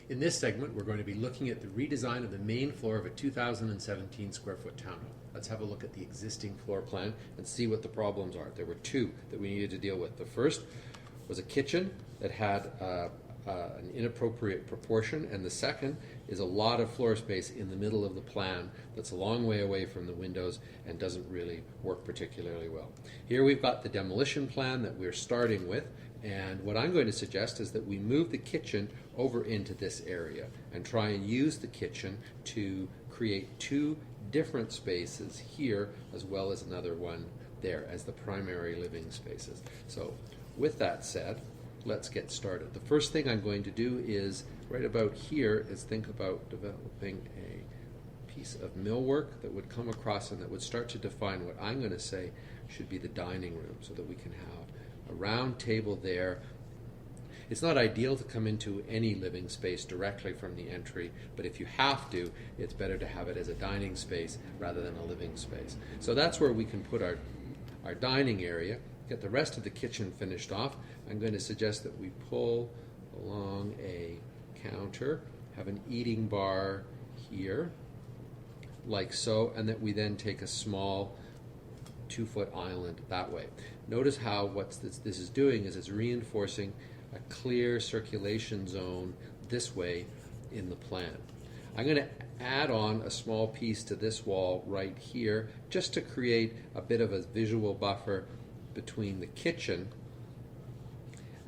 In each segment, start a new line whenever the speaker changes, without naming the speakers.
In this segment, we're going to be looking at the redesign of the main floor of a 2017 square foot townhome. Let's have a look at the existing floor plan and see what the problems are. There were two that we needed to deal with. The first was a kitchen that had an inappropriate proportion, and the second is a lot of floor space in the middle of the plan that's a long way away from the windows and doesn't really work particularly well. Here we've got the demolition plan that we're starting with, and what I'm going to suggest is that we move the kitchen over into this area and try and use the kitchen to create two different spaces here as well as another one there as the primary living spaces. So with that said, let's get started. The first thing I'm going to do is, right about here, is think about developing a piece of millwork that would come across and that would start to define what I'm going to say should be the dining room, so that we can have a round table there. It's not ideal to come into any living space directly from the entry, but if you have to, it's better to have it as a dining space rather than a living space. So that's where we can put our dining area. Get the rest of the kitchen finished off. I'm going to suggest that we pull along a counter, have an eating bar here, like so, and that we then take a small 2-foot island that way. Notice how what this is doing is it's reinforcing a clear circulation zone this way in the plan. I'm going to add on a small piece to this wall right here just to create a bit of a visual buffer between the kitchen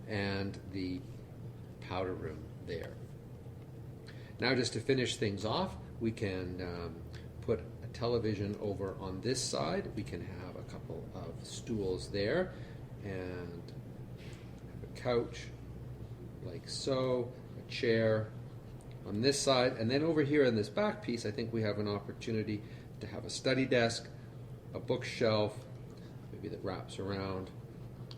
and the powder room there. Now, just to finish things off, we can put a television over on this side. We can have a couple of stools there and have a couch like so, a chair on this side, and then over here in this back piece I think we have an opportunity to have a study desk, a bookshelf, maybe that wraps around,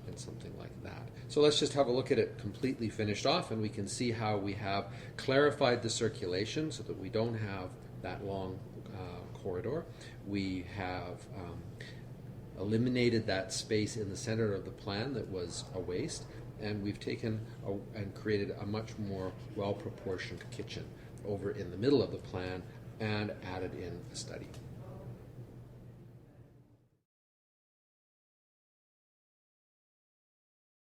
and something like that. So let's just have a look at it completely finished off, and we can see how we have clarified the circulation so that we don't have that long corridor. We have eliminated that space in the center of the plan that was a waste, and we've taken and created a much more well-proportioned kitchen over in the middle of the plan and added in a study.